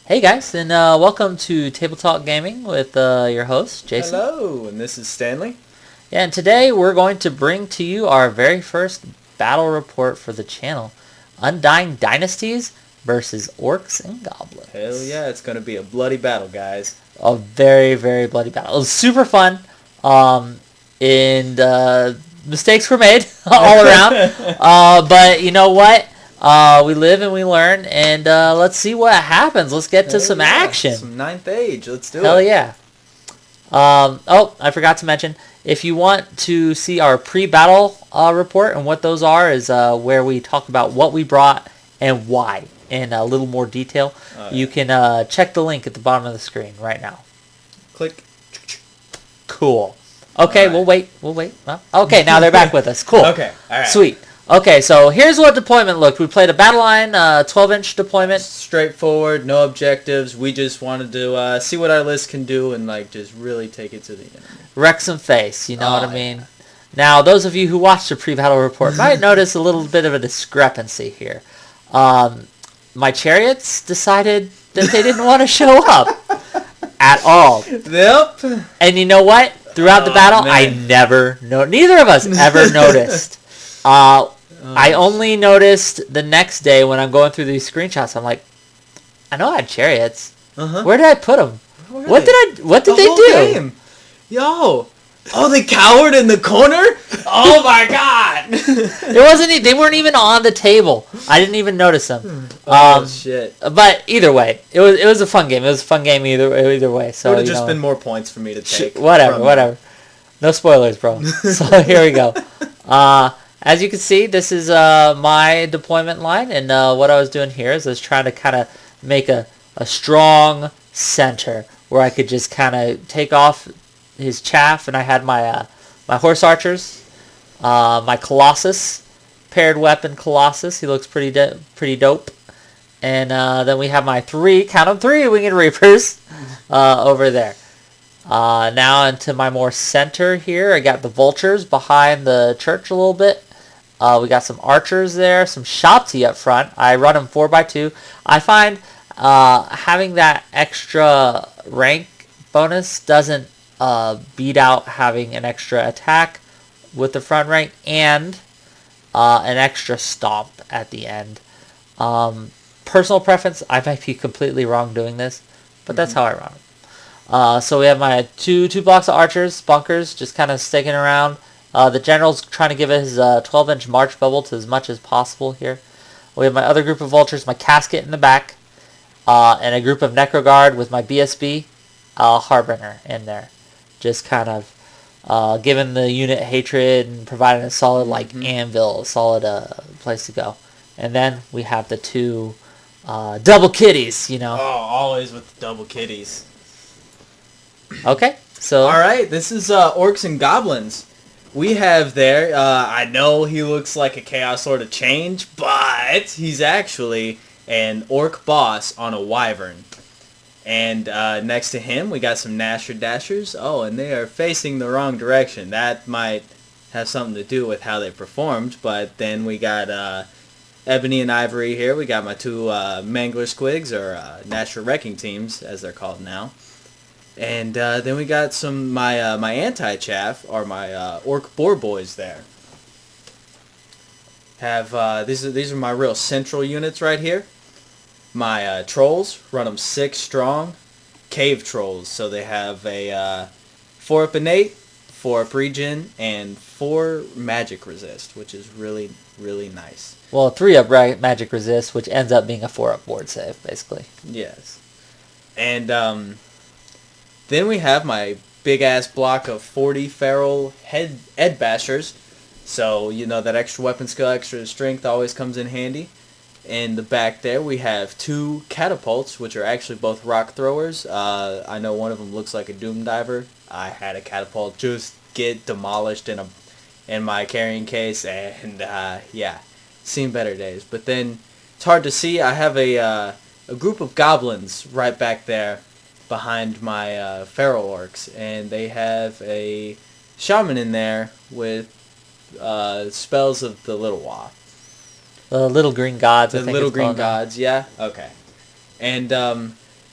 Hey guys, and welcome to Table Talk Gaming with your host, Jason. Hello, and this is Stanley. Yeah, and today we're going to bring to you our very first battle report for the channel. Undying Dynasties versus Orcs and Goblins. Hell yeah, it's going to be a bloody battle, guys. A very, very bloody battle. It was super fun, and mistakes were made all around. But you know what? We live and we learn, and let's see what happens. Let's get to some action. Some ninth age. Let's do it. Hell yeah. I forgot to mention, if you want to see our pre-battle report, and what those are is where we talk about what we brought and why in a little more detail. You can check the link at the bottom of the screen right now. Click. Cool. Okay, right. We'll wait. Well, okay, now they're back with us. Cool. Okay, all right. Sweet. Okay, so here's what deployment looked. We played a battle line, 12-inch deployment. Straightforward, no objectives. We just wanted to see what our list can do and just really take it to the enemy. Wreck some face, you know what I mean? Yeah. Now, those of you who watched the pre-battle report might notice a little bit of a discrepancy here. My chariots decided that they didn't want to show up at all. Yep. And you know what? Throughout the battle, man. neither of us ever noticed. I only noticed the next day when I'm going through these screenshots. I'm like, I know I had chariots. Where did I put them? What did they do? Game. Yo. Oh, they cowered in the corner? Oh my god. They weren't even on the table. I didn't even notice them. Shit. But either way, it was a fun game. It was a fun game either way. So it would have just been more points for me to take. Whatever. No spoilers, bro. So here we go. As you can see, this is my deployment line, and what I was doing here is I was trying to kind of make a strong center where I could just kind of take off his chaff, and I had my my horse archers, my Colossus, paired weapon Colossus. He looks pretty dope. And then we have my three Winged Reapers over there. Now into my more center here, I got the vultures behind the church a little bit. We got some archers there, some Shopti up front. I run them 4x2. I find having that extra rank bonus doesn't beat out having an extra attack with the front rank and an extra stomp at the end. Personal preference, I might be completely wrong doing this, but that's how I run them. So we have my two blocks of archers, bunkers, just kind of sticking around. The general's trying to give his 12-inch march bubble to as much as possible here. We have my other group of vultures, my casket in the back, and a group of necroguard with my BSB harbinger in there. Just kind of giving the unit hatred and providing a solid anvil, a solid place to go. And then we have the two double kitties, you know. Oh, always with the double kitties. Okay, so all right, this is Orcs and Goblins. We have there, I know he looks like a Chaos Lord of Change, but he's actually an Orc boss on a Wyvern. And next to him, we got some Nasher Dashers. Oh, and they are facing the wrong direction. That might have something to do with how they performed, but then we got Ebony and Ivory here. We got my two Mangler Squigs, or Nasher Wrecking Teams, as they're called now. And then we got some my anti-chaff, or my Orc Boar Boys there. Have these are my real central units right here. My trolls, run them 6 strong, cave trolls. So they have a 4-up innate, 4-up regen, and 4 magic resist, which is really, really nice. Well, 3-up magic resist, which ends up being a 4-up ward save, basically. Yes. And then we have my big-ass block of 40 feral head bashers. So, you know, that extra weapon skill, extra strength always comes in handy. In the back there, we have 2 catapults, which are actually both rock throwers. I know one of them looks like a doom diver. I had a catapult just get demolished in my carrying case, and yeah, seen better days. But then it's hard to see. I have a group of goblins right back there behind my feral orcs, and they have a shaman in there with spells of the Little Wa. The little green gods. The little green gods, yeah? Okay. And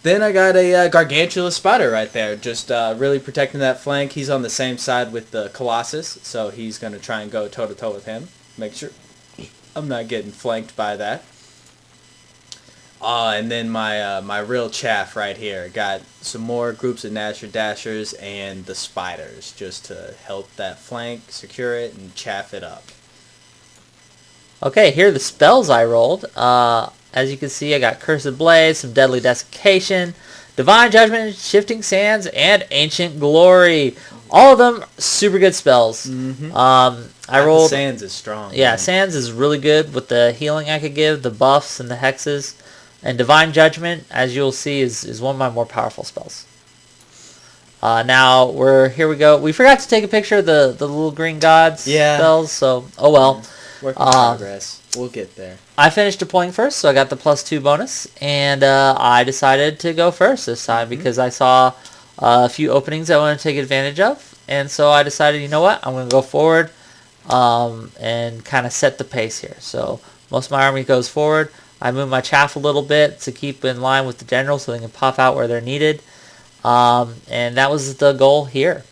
then I got a Gargantuous Spider right there, just really protecting that flank. He's on the same side with the Colossus, so he's going to try and go toe-to-toe with him. Make sure I'm not getting flanked by that. And then my real chaff right here. Got some more groups of Nasher Dashers and the Spiders, just to help that flank, secure it, and chaff it up. Okay, here are the spells I rolled. As you can see, I got Cursed Blaze, some Deadly Desiccation, Divine Judgment, Shifting Sands, and Ancient Glory. All of them super good spells. Mm-hmm. I rolled... Sands is strong. Yeah, man. Sands is really good with the healing I could give, the buffs and the hexes. And Divine Judgment, as you'll see, is one of my more powerful spells. Now, here we go. We forgot to take a picture of the little green gods spells, so, oh well. Work in progress. We'll get there. I finished deploying first, so I got the +2 bonus, and I decided to go first this time because I saw a few openings I wanted to take advantage of, and so I decided, you know what, I'm going to go forward and kind of set the pace here. So most of my army goes forward. I move my chaff a little bit to keep in line with the general so they can pop out where they're needed, and that was the goal here.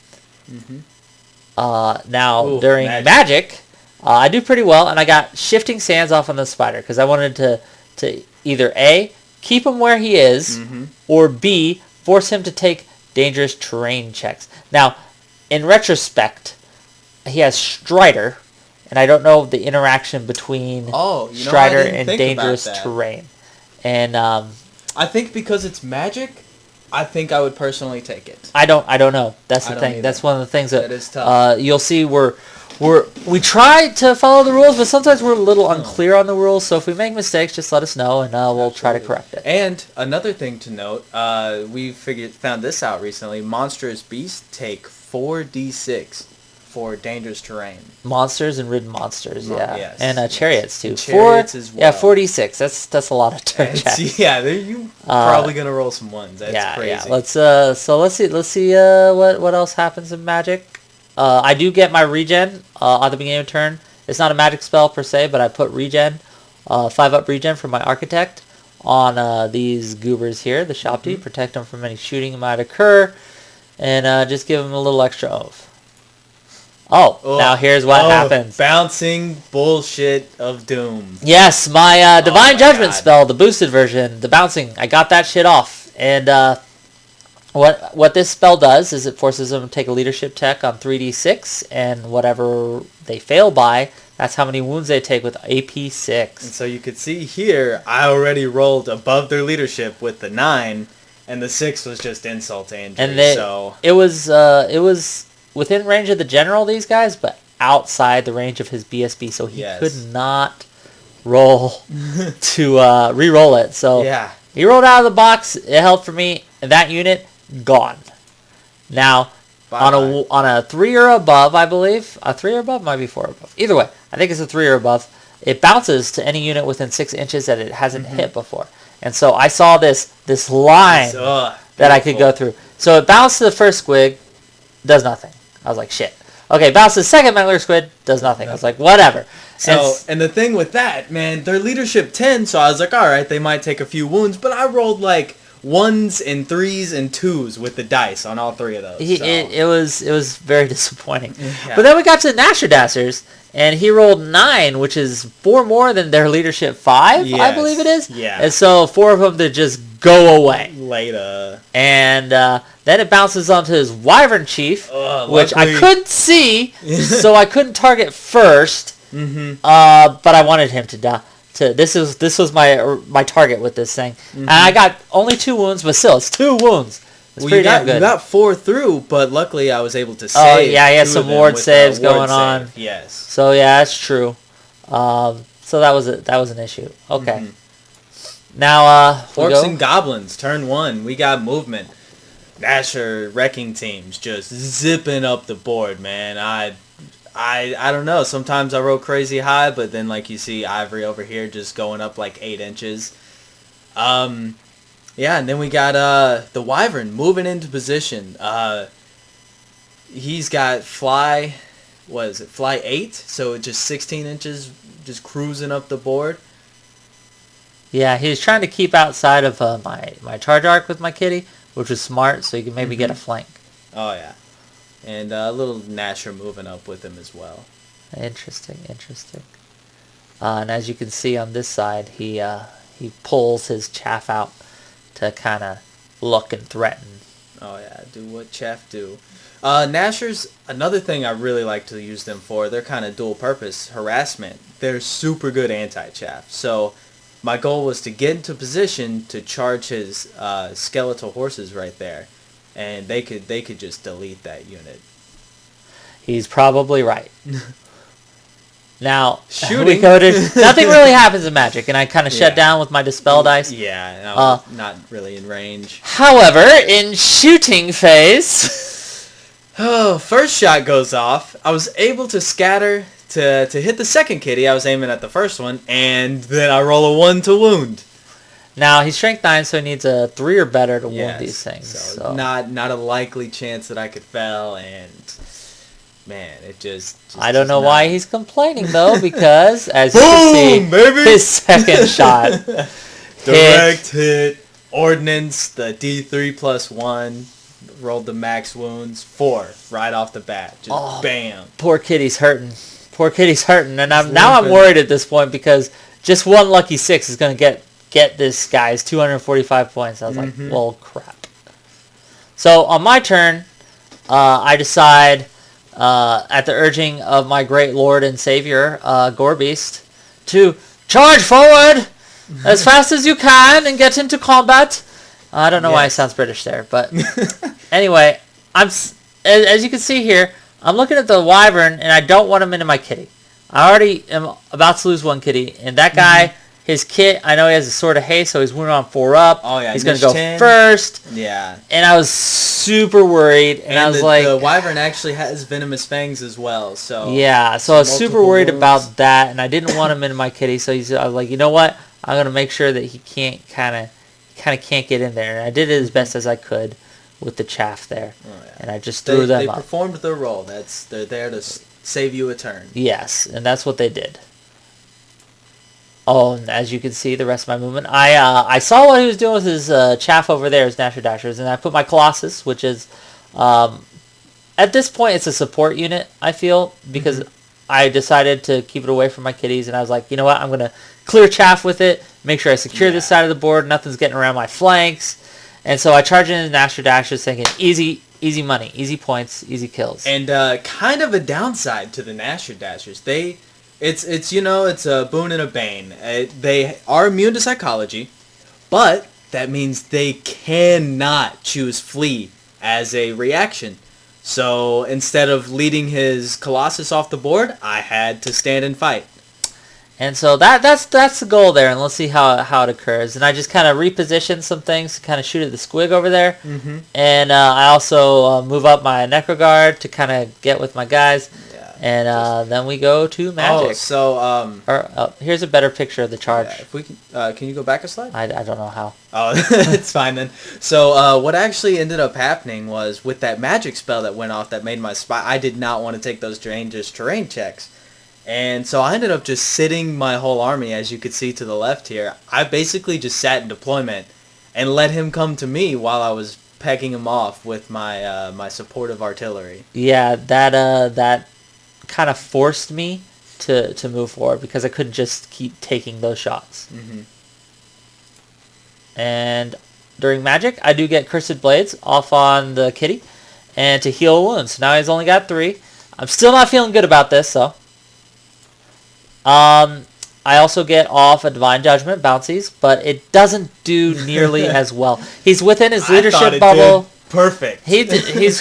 Now, during Magic I do pretty well, and I got Shifting Sands off on the Spider because I wanted to either A, keep him where he is, or B, force him to take dangerous terrain checks. Now, in retrospect, he has Strider, and I don't know the interaction between Strider and dangerous terrain. And I think because it's Magic, I think I would personally take it. I don't know. That's the thing. Either. That's one of the things that is tough. You'll see we try to follow the rules, but sometimes we're a little unclear on the rules. So if we make mistakes, just let us know, and we'll try to correct it. And another thing to note, we found this out recently. Monstrous Beasts take 4d6 for dangerous terrain. Monsters and ridden monsters, yeah, yes. And chariots too. And chariots as well. Yeah, 4d6. That's a lot of turn checks. Yeah, you probably gonna roll some ones. That's crazy. Yeah. Let's see what else happens in Magic. I do get my regen at the beginning of turn. It's not a magic spell per se, but I put regen, 5-up regen for my Architect on these goobers here, the Shopti, protect them from any shooting that might occur, and just give them a little extra oomph. Now here's what happens. Bouncing bullshit of doom. Yes, my Divine Judgment spell, the boosted version, the bouncing, I got that shit off. And what this spell does is it forces them to take a leadership check on 3d6, and whatever they fail by, that's how many wounds they take with AP 6. And so you could see here, I already rolled above their leadership with the 9, and the 6 was just insult to injury. And it was within range of the general, these guys, but outside the range of his BSB, so he could not roll to re-roll it. So he rolled out of the box. It helped for me. And that unit, gone. Now, on a 3 or above, I believe, a 3 or above, might be 4 or above. Either way, I think it's a 3 or above. It bounces to any unit within 6 inches that it hasn't hit before. And so I saw this line that I could go through. So it bounced to the first squig, does nothing. I was like, shit. Okay, bounce to the second Mangler Squid, does nothing. I was like, whatever. So, and the thing with that, man, their leadership 10, so I was like, alright, they might take a few wounds, but I rolled like 1s and 3s and 2s with the dice on all 3 of those. It was very disappointing. Yeah. But then we got to the Nasher Dashers, and he rolled 9, which is 4 more than their leadership 5, I believe it is. Yeah. And so 4 of them to just go away. Later. And then it bounces onto his Wyvern Chief, which I couldn't see, so I couldn't target first. But I wanted him to die. This was my target with this thing. And I got only 2 wounds, but still, it's 2 wounds. It's pretty damn good. You got 4 through, but luckily I was able to save. Oh yeah, he had some ward saves going on. Yes. So yeah, that's true. So that was an issue. Okay. Now Orcs and Goblins, turn 1. We got movement. Nasher wrecking teams just zipping up the board, man. I don't know. Sometimes I roll crazy high, but then like you see Ivory over here just going up like 8 inches. Yeah, and then we got the Wyvern moving into position. He's got fly 8, so just 16 inches just cruising up the board. Yeah, he was trying to keep outside of my charge arc with my kitty, which was smart, so you can maybe get a flank. Oh, yeah. And a little Nasher moving up with him as well. Interesting. And as you can see on this side, he pulls his chaff out to kind of look and threaten. Oh, yeah. Do what chaff do. Nashers, another thing I really like to use them for, they're kind of dual purpose. Harassment. They're super good anti-chaff. So my goal was to get into position to charge his skeletal horses right there. And they could just delete that unit. He's probably right. Now, Shooting. we go to... Nothing really happens in Magic, and I kind of shut down with my Dispel dice. Yeah, and I was not really in range. However, in shooting phase... Oh, first shot goes off. I was able to scatter to hit the second kitty. I was aiming at the first one, and then I roll a 1 to wound. Now, he's strength 9, so he needs a 3 or better to wound these things. So not a likely chance that I could fell, and... Man, it just I don't know why he's complaining, though, because, as you can see, baby! His second shot. Direct hit. Ordnance, the D3 plus 1. Rolled the max wounds. 4 right off the bat. Just bam. Poor kitty's hurting. And now I'm worried at this point, because just one lucky 6 is going to get this guy's 245 points. I was like, well, crap. So, on my turn, I decide... at the urging of my great lord and savior, Gorebeast, to charge forward as fast as you can and get into combat. I don't know why it sounds British there, but anyway, as you can see here, I'm looking at the wyvern, and I don't want him into my kitty. I already am about to lose one kitty, and that guy... His kit, I know he has a Sword of Haste, so he's wounded on 4 up. Oh, yeah. He's going to go first. Yeah. And I was super worried. And I was like... the Wyvern actually has Venomous Fangs as well, so... Yeah, so I was super worried about that, and I didn't want him in my kitty, so I was like, you know what? I'm going to make sure that he can't kind of can't get in there. And I did it as best as I could with the chaff there. Oh, yeah. And I just threw them up. They performed their role. They're there to save you a turn. Yes, and that's what they did. Oh, and as you can see, the rest of my movement, I saw what he was doing with his chaff over there, his Nasher Dashers, and I put my Colossus, which is, at this point, it's a support unit, I feel, because I decided to keep it away from my kitties, and I was like, you know what, I'm going to clear chaff with it, make sure I secure this side of the board, nothing's getting around my flanks, and so I charge in his Nasher Dashers thinking, easy money, easy points, easy kills. And kind of a downside to the Nasher Dashers, It's a boon and a bane. They are immune to psychology, but that means they cannot choose flee as a reaction. So instead of leading his Colossus off the board, I had to stand and fight. And so that's the goal there, and let's see how it occurs. And I just kind of reposition some things to kind of shoot at the squig over there. And I also move up my Necroguard to kind of get with my guys. And then we go to Magic. Oh, so here's a better picture of the charge. Yeah, if we can you go back a slide? I don't know how. Oh, it's fine then. So what actually ended up happening was with that magic spell that went off that made my spot. I did not want to take those dangerous terrain checks, and so I ended up just sitting my whole army, as you could see to the left here. I basically just sat in deployment and let him come to me while I was pegging him off with my my supportive artillery. Yeah, that kind of forced me to move forward because I couldn't just keep taking those shots. And during Magic, I do get Cursed Blades off on the kitty and to heal wounds. Now he's only got 3. I'm still not feeling good about this, so. I also get off a Divine Judgment bouncies, but it doesn't do nearly as well. He's within his leadership bubble. Perfect. He's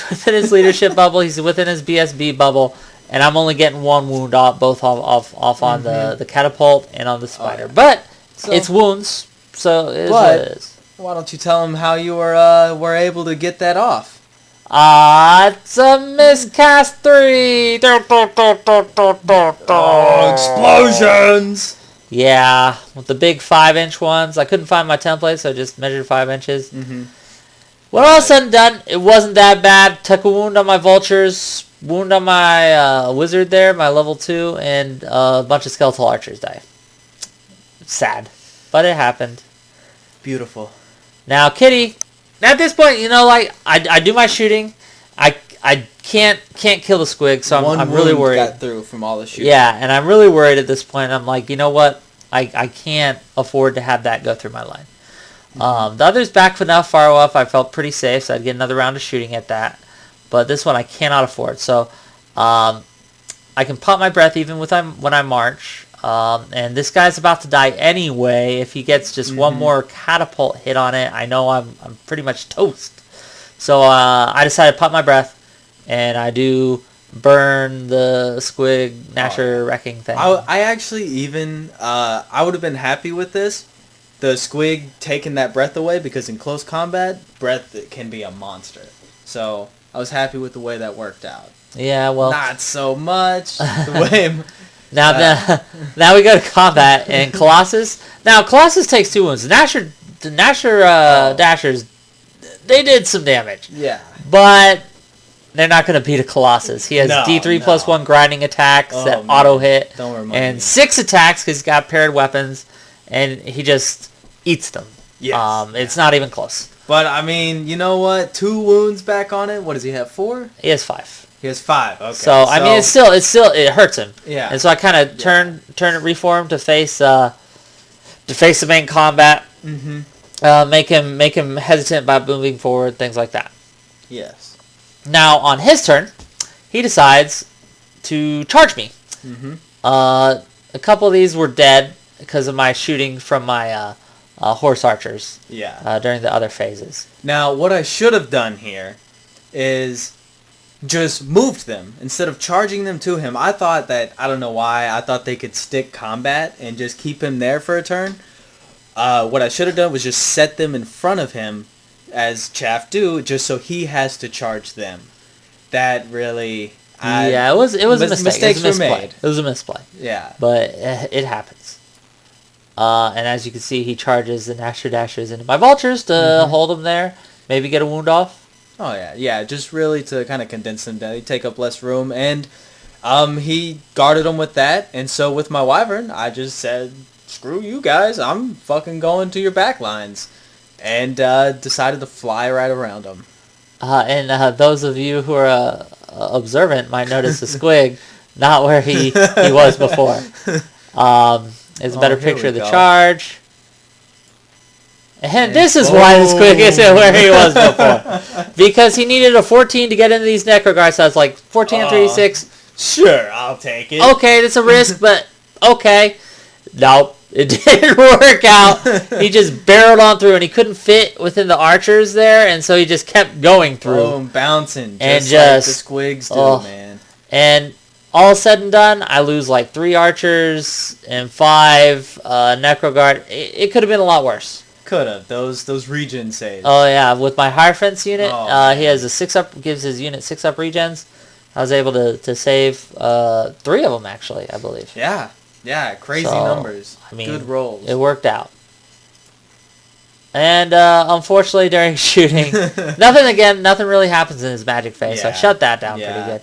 within his leadership bubble. He's within his BSB bubble. And I'm only getting 1 wound off, both off on the catapult and on the spider. But it's wounds, so it is what it is. Why don't you tell him how you were able to get that off? It's a miscast 3. Oh, explosions! Yeah, with the big 5-inch ones. I couldn't find my template, so I just measured 5 inches. When all said and done, it wasn't that bad. Took a wound on my vultures, wound on my wizard there, my level 2, and a bunch of skeletal archers die. Sad. but it happened. Beautiful. Now, Kitty, at this point, like I do my shooting. I can't kill the squig, so I'm really worried. Got through from all the shooting. Yeah, and I'm really worried at this point. I'm like, you know what? I can't afford to have that go through my line. The others back enough, far enough, I felt pretty safe, so I'd get another round of shooting at that. But this one I cannot afford. So I can pop my breath even when I march. And this guy's about to die anyway. If he gets just one more catapult hit on it, I know I'm pretty much toast. So I decided to pop my breath, and I do burn the squig Nasher wrecking thing. I actually even I would have been happy with this. The squig taking that breath away, because in close combat, breath can be a monster. So I was happy with the way that worked out. Yeah, well, not so much the way. Now we go to combat and Colossus. Now Colossus takes 2 wounds. The Nasher Dashers, they did some damage. Yeah, but they're not going to beat a Colossus. He has D3 plus 1 grinding attacks that auto hit, and 6 attacks because he's got paired weapons, and he just eats them. Yes. It's not even close. But I mean, you know what? 2 wounds back on it. What does he have? 4? He has 5. He has 5. Okay. So I mean, it hurts him. Yeah. And so I kind of turn it, reform to face the main combat. Mm-hmm. Make him hesitant by moving forward, things like that. Yes. Now on his turn, he decides to charge me. Mm-hmm. A couple of these were dead because of my shooting from my horse archers. Yeah. During the other phases. Now, what I should have done here is just moved them instead of charging them to him. I thought that, I don't know why, I thought they could stick combat and just keep him there for a turn. What I should have done was just set them in front of him, as Chaff do, just so he has to charge them. That really... it was a mistake. Mistakes were made. It was a misplay. Yeah. But it happens. And as you can see, he charges the Nasher Dashers into my vultures to hold them there. Maybe get a wound off. Oh, yeah. Yeah, just really to kind of condense them down. They take up less room. And he guarded them with that. And so with my Wyvern, I just said, screw you guys. I'm fucking going to your back lines. And decided to fly right around them. And those of you who are observant might notice the squig not where he was before. It's a better picture of the charge. And this is why the squig isn't where he was before. Because he needed a 14 to get into these Necroguards. So I was like, 14 and 36. Sure, I'll take it. Okay, that's a risk, but okay. Nope, it didn't work out. He just barreled on through, and he couldn't fit within the archers there, and so he just kept going through. Oh, bouncing. And just like the squigs do, man. And all said and done, I lose like 3 archers and 5 Necroguard. It could have been a lot worse. Could have. Those regen saves. Oh yeah, with my Hierophant's unit, he has a 6-up, gives his unit 6-up regens. I was able to save 3 of them actually, I believe. Yeah, crazy numbers. I mean, good rolls. It worked out. And unfortunately, during shooting, nothing really happens in his magic phase. So I shut that down pretty good.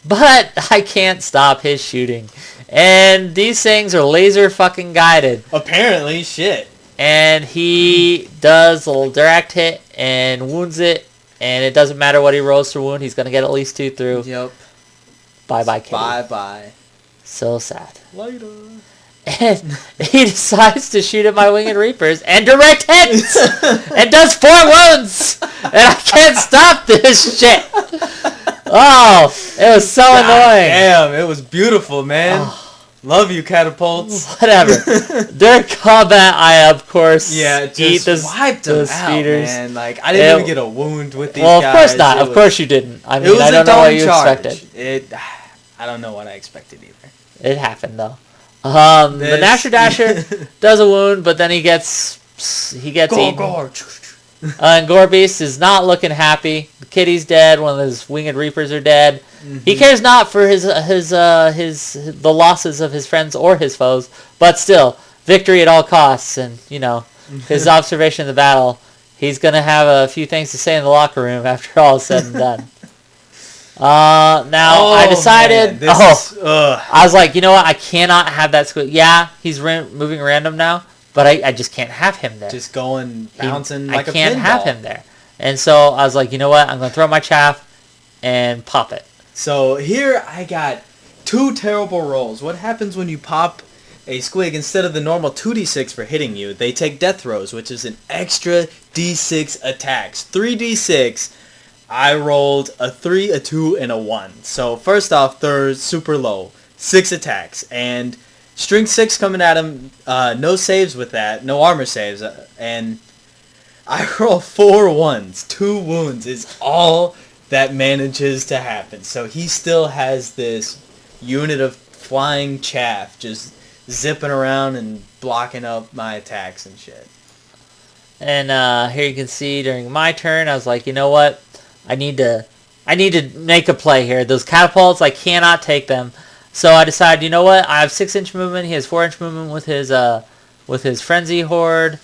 But I can't stop his shooting, and these things are laser fucking guided. Apparently, shit. And he does a little direct hit and wounds it, and it doesn't matter what he rolls to wound. He's gonna get at least 2 through. Yep. Bye, Kitty. Bye. So sad. Later. And he decides to shoot at my Winged Reapers and direct hits! And does 4 wounds! And I can't stop this shit! Oh, it was so annoying. Damn, it was beautiful, man. Love you, catapults. Whatever. During combat, I, of course, eat the wiped them speeders. Out, man. Like, I didn't even get a wound with these guys. Well, of course not. Of course you didn't. I mean, I don't know what you expected. I don't know what I expected either. It happened, though. The Nasher Dasher does a wound, but then he gets eaten. Gore. And Gorebeast is not looking happy. The Kitty's dead. One of his Winged Reapers are dead. Mm-hmm. He cares not for the losses of his friends or his foes, but still, victory at all costs. And his observation of the battle, he's gonna have a few things to say in the locker room after all is said and done. I decided. I was like, you know what? I cannot have that squid. Yeah, he's moving random now, but I just can't have him there. Just going, bouncing like a pinball. I can't have him there. And so I was like, you know what? I'm going to throw my chaff and pop it. So here I got 2 terrible rolls. What happens when you pop a squig? Instead of the normal 2d6 for hitting you, they take death throws, which is an extra d6 attacks. 3d6. I rolled a 3, a 2, and a 1. So first off, they're super low. 6 attacks. And strength 6 coming at him. No saves with that. No armor saves. And I roll 4 1s. 2 wounds is all that manages to happen. So he still has this unit of flying chaff just zipping around and blocking up my attacks and shit. And here you can see during my turn, I was like, you know what? I need to make a play here. Those catapults, I cannot take them. So I decided, you know what? I have 6-inch movement. He has 4-inch movement with his frenzy horde.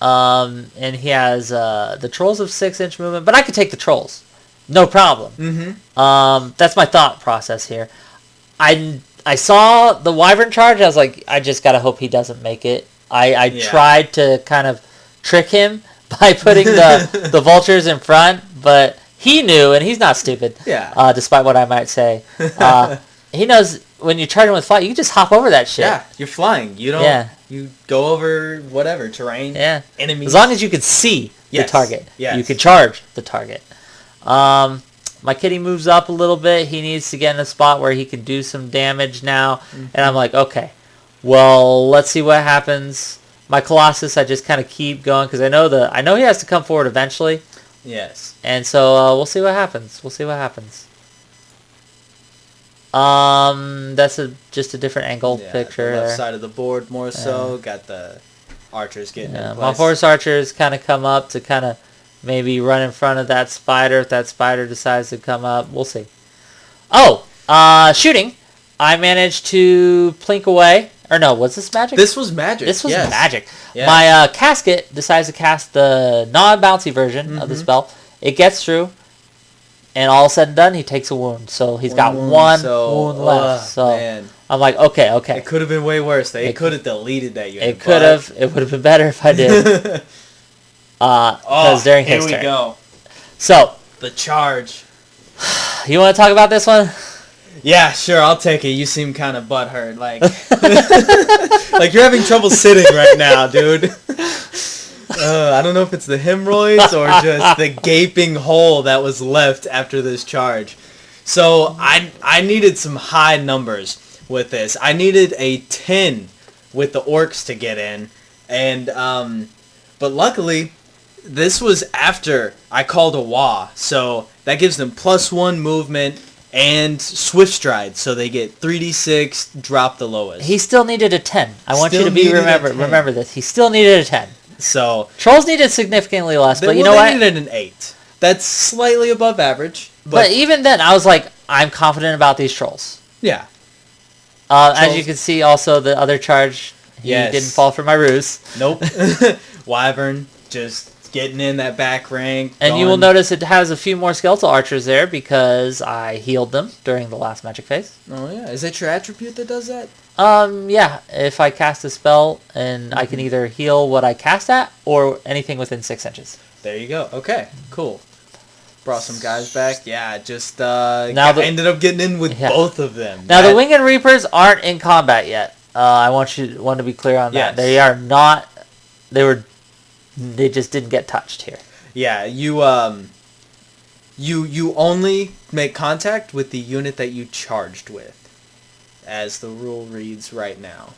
And he has the trolls of 6-inch movement, but I could take the trolls. No problem. Mm-hmm. That's my thought process here. I saw the wyvern charge. I was like, I just gotta hope he doesn't make it. I tried to kind of trick him by putting the vultures in front, but he knew, and he's not stupid. Yeah. Despite what I might say, he knows when you charge him with flight, you can just hop over that shit. Yeah, you're flying. You don't. Yeah. You go over whatever terrain. Yeah. Enemies. As long as you can see the target, you can charge the target. My kitty moves up a little bit. He needs to get in a spot where he can do some damage now. Mm-hmm. And I'm like, okay, well, let's see what happens. My Colossus, I just kind of keep going because I know he has to come forward eventually. Yes. And so we'll see what happens. That's just a different angle picture. The left side of the board more so. Got the archers getting in place. My horse archers kind of come up to kind of maybe run in front of that spider. If that spider decides to come up, we'll see. Oh, shooting. I managed to plink away. Or no, was this magic? This was magic. Magic. Yeah. My casket decides to cast the non-bouncy version of the spell. It gets through, and all said and done, he takes a wound. So he's got one wound left. So man. I'm like, okay. It could have been way worse. They could have deleted that unit. It could have. It would have been better if I did. Because during his turn. Here we go. So the charge. You want to talk about this one? Yeah, sure, I'll take it. You seem kind of butthurt, like like you're having trouble sitting right now, dude. I don't know if it's the hemorrhoids or just the gaping hole that was left after this charge. So I needed some high numbers with this. I needed a 10 with the orcs to get in, and but luckily this was after I called a wah, so that gives them +1 movement. And Swift Stride, so they get 3d6, drop the lowest. He still needed a 10. I want you to remember this. He still needed a 10. So Trolls needed significantly less, but you know what? They needed an 8. That's slightly above average. But even then, I was like, I'm confident about these Trolls. Yeah. As you can see, also, the other charge, he didn't fall for my ruse. Nope. Wyvern, just getting in that back rank. And you will notice it has a few more skeletal archers there because I healed them during the last magic phase. Oh yeah, is that your attribute that does that? Yeah. If I cast a spell and I can either heal what I cast at or anything within 6 inches. There you go. Okay, cool. Brought some guys back. Yeah, just ended up getting in with both of them. Now the Winged Reapers aren't in combat yet. I want to be clear on that. They are not. They just didn't get touched here. Yeah, you only make contact with the unit that you charged with, as the rule reads right now.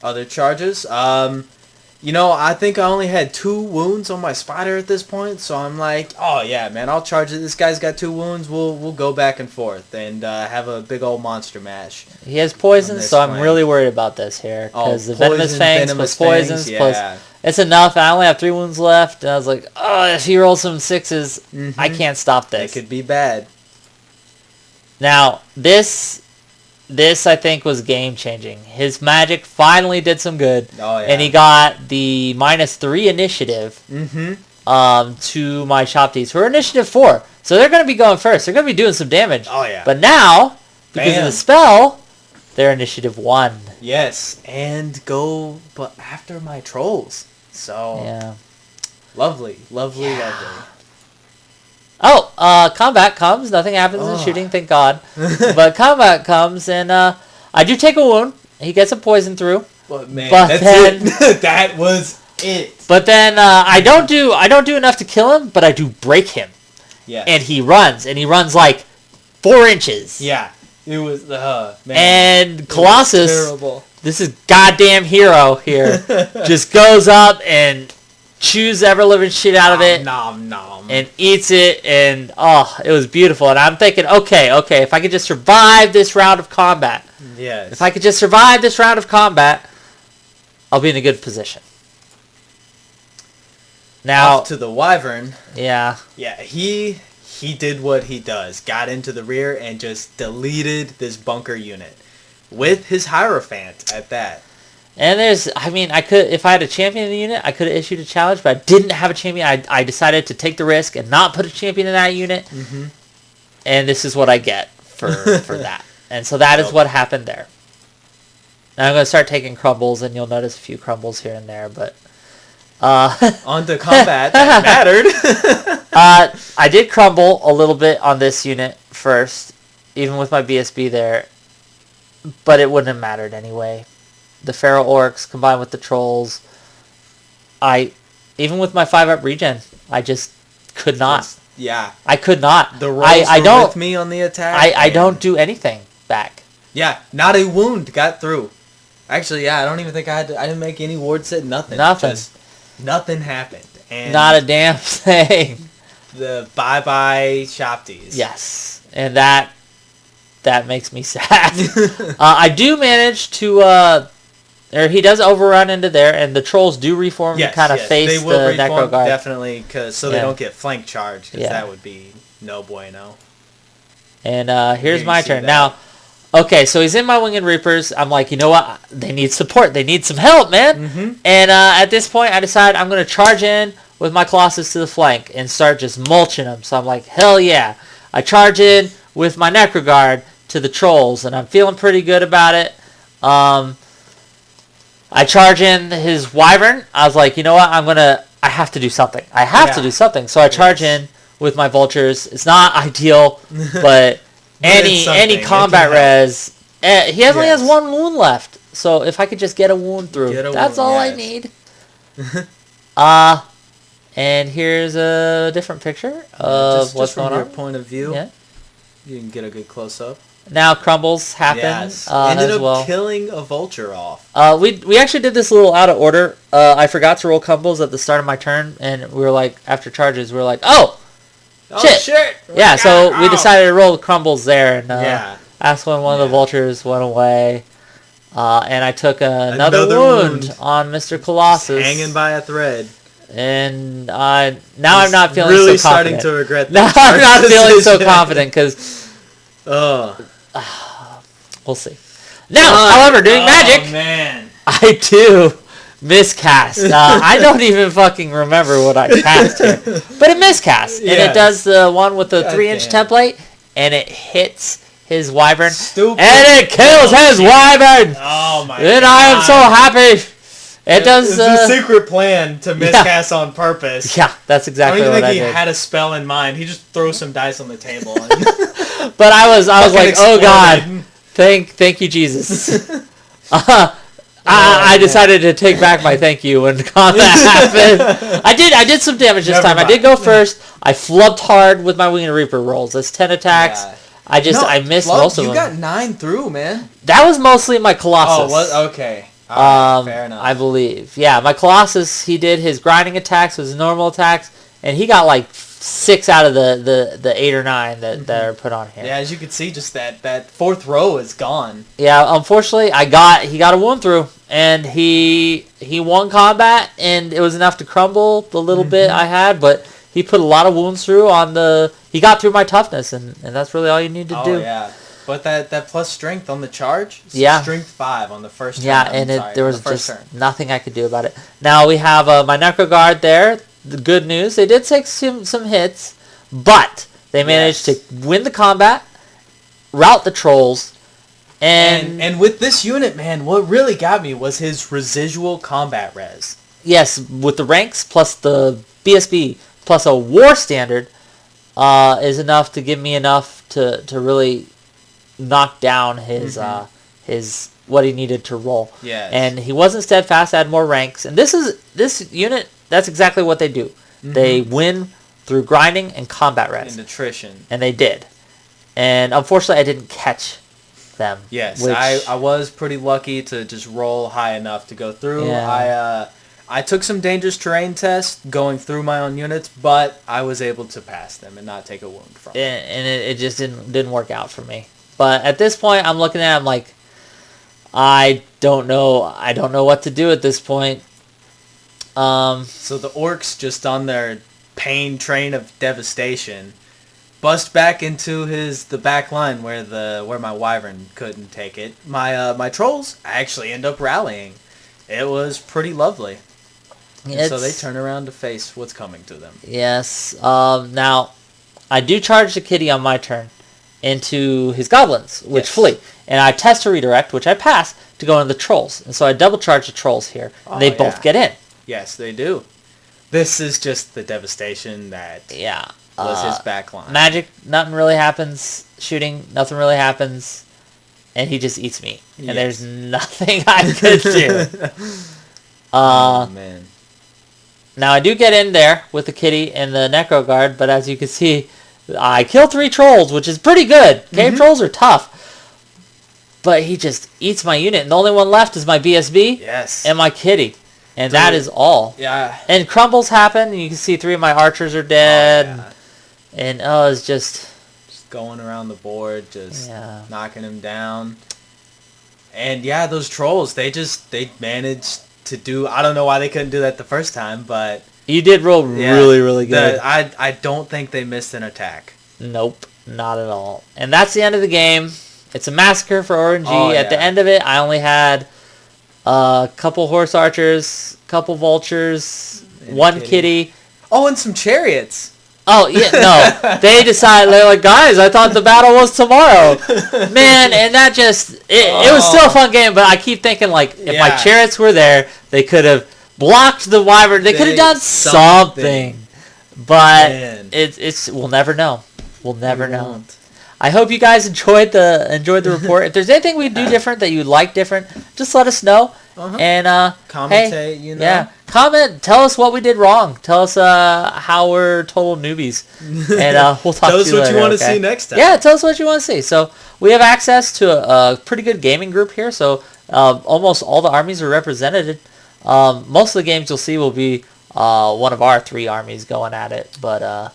Other charges? I think I only had 2 wounds on my spider at this point, so I'm like, oh yeah, man, I'll charge it. This guy's got 2 wounds. We'll go back and forth and have a big old monster mash. He has poison, so I'm really worried about this here because the venomous fangs plus poisons plus it's enough. I only have 3 wounds left, and I was like, oh, if he rolls some 6s, I can't stop this. It could be bad. Now this I think was game changing. His magic finally did some good. Oh, yeah. And he got the -3 initiative to my Shopties who are initiative 4. So they're going to be going first. They're going to be doing some damage. Oh yeah. But now, because of the spell, their initiative 1. Yes, and go but after my trolls. So Yeah. lovely. Oh, combat comes. Nothing happens in shooting, thank God. But combat comes, and I do take a wound. He gets a poison through. But man, But that's it. That was it. But then I don't do enough to kill him, but I do break him. Yeah. And he runs like 4 inches. Yeah. It was man. And Colossus, terrible. This is goddamn hero here, just goes up and chews ever living shit out of it. Nom nom. And eats it, and it was beautiful. And I'm thinking, okay, if I could just survive this round of combat. Yes. If I could just survive this round of combat, I'll be in a good position. Now off to the Wyvern. Yeah. Yeah, he did what he does. Got into the rear and just deleted this bunker unit with his Hierophant at that. And I could, if I had a champion in the unit, I could have issued a challenge, but I didn't have a champion. I decided to take the risk and not put a champion in that unit. Mm-hmm. And this is what I get for that. And so that is what happened there. Now I'm going to start taking crumbles, and you'll notice a few crumbles here and there, but... on to combat, that mattered. I did crumble a little bit on this unit first, even with my BSB there, but it wouldn't have mattered anyway. The Feral Orcs combined with the Trolls, even with my 5-up regen, I just could not. Yeah. I could not. The rolls were with me on the attack. I don't do anything back. Yeah, not a wound got through. Actually, yeah, I don't even think I didn't make any ward set, nothing. Just nothing happened. And not a damn thing. The bye-bye Shopties. Yes. And that makes me sad. I do manage to... or he does overrun into there, and the Trolls do reform and kind of face the Necro Guard. Definitely, so they don't get flank charged, because that would be no bueno. And here's my turn. Now, okay, so he's in my Winged Reapers. I'm like, you know what? They need support. They need some help, man. Mm-hmm. And at this point, I decide I'm going to charge in with my Colossus to the flank and start just mulching them. So I'm like, hell yeah. I charge in with my Necro Guard to the Trolls, and I'm feeling pretty good about it. I charge in his Wyvern. I was like, you know what? I have to do something. I have to do something. So I charge in with my Vultures. It's not ideal, but any combat res. He only has 1 wound left. So if I could just get a wound through, that's all I need. And here's a different picture of what's going on. Just from your point of view, you can get a good close-up. Now crumbles happen ended as well. Up killing a vulture off. We actually did this a little out of order. I forgot to roll crumbles at the start of my turn, and we were like, after charges, we were like, shit. Yeah, so we decided to roll the crumbles there, and that's when one of the vultures went away. And I took another wound on Mr. Colossus. Hanging by a thread. And now I'm not feeling really so confident. Starting to regret that. Now I'm not feeling so confident, because... we'll see. Now, however, doing magic, man. I do miscast. I don't even fucking remember what I cast here, but it miscasts, and it does the one with the 3-inch template, and it hits his Wyvern, and it kills his Wyvern. Oh my! And I am so happy. It does. It's a secret plan to miscast on purpose. Yeah, that's exactly what I did. I don't even think he had a spell in mind. He just throws some dice on the table. But I was like, oh god, thank you, Jesus. I decided to take back my thank you when combat happened. I did some damage this time. I did go first. I flubbed hard with my Winged Reaper rolls. That's 10 attacks. Yeah. I missed most of them. You got 9 through, man. That was mostly my Colossus. Oh, okay. Fair enough. I believe. Yeah, my Colossus, he did his grinding attacks, his normal attacks, and he got like 6 out of the 8 or 9 that are put on here. Yeah, as you can see, just that 4th row is gone. Yeah, unfortunately, he got a wound through, and he won combat, and it was enough to crumble the little bit I had, but he put a lot of wounds through he got through my toughness, and that's really all you need to do. Oh, yeah. But that plus strength on the charge, strength 5 on the first turn. Yeah, and there was just nothing I could do about it. Now we have my Necro Guard there. The good news, they did take some hits, but they managed to win the combat, rout the Trolls, And with this unit, man, what really got me was his residual combat res. Yes, with the ranks plus the BSB plus a war standard is enough to give me enough to really knock down his his what he needed to roll. Yes. And he wasn't steadfast, had more ranks. And this unit, that's exactly what they do. Mm-hmm. They win through grinding and combat res. And attrition. And they did. And unfortunately I didn't catch them. Yes, I was pretty lucky to just roll high enough to go through. Yeah. I took some dangerous terrain tests going through my own units, but I was able to pass them and not take a wound from them. And it just didn't work out for me. But at this point, I'm looking at it, I'm like, I don't know what to do at this point. So the Orcs, just on their pain train of devastation, bust back into the back line where my Wyvern couldn't take it. My Trolls actually end up rallying. It was pretty lovely. So they turn around to face what's coming to them. Yes. Now, I do charge the kitty on my turn into his Goblins, which flee. And I test a redirect, which I pass, to go into the Trolls. And so I double charge the Trolls here. And they both get in. Yes, they do. This is just the devastation that was his back line. Magic, nothing really happens. Shooting, nothing really happens. And he just eats me. And there's nothing I could do. Oh, man. Now, I do get in there with the kitty and the Necro Guard, but as you can see, I kill 3 Trolls, which is pretty good. Cave Trolls are tough. But he just eats my unit, and the only one left is my BSB and my kitty. And that is all. Yeah. And crumbles happen, and you can see 3 of my archers are dead. And it's just going around the board, just knocking him down. And those Trolls, they managed to do, I don't know why they couldn't do that the first time, but you did roll really, really good. I don't think they missed an attack. Nope, not at all. And that's the end of the game. It's a massacre for RNG. At the end of it, I only had a couple horse archers, couple vultures, and 1 kitty. Oh, and some chariots. Oh, yeah, no. They decided, they're like, guys, I thought the battle was tomorrow. Man, and that just, it was still a fun game, but I keep thinking, like, if my chariots were there, they could have blocked the Wyvern. They could have done something. But it's we'll never know. We'll never know. I hope you guys enjoyed the report. If there's anything we do different that you'd like different, just let us know. And commentate, hey, comment. Tell us what we did wrong. Tell us how we're total newbies, and we'll talk. Tell us to you what later, you want to see next time. Yeah, tell us what you want to see. So we have access to a pretty good gaming group here. So almost all the armies are represented. Most of the games you'll see will be one of our 3 armies going at it, but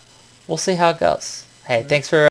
we'll see how it goes. Hey, thanks for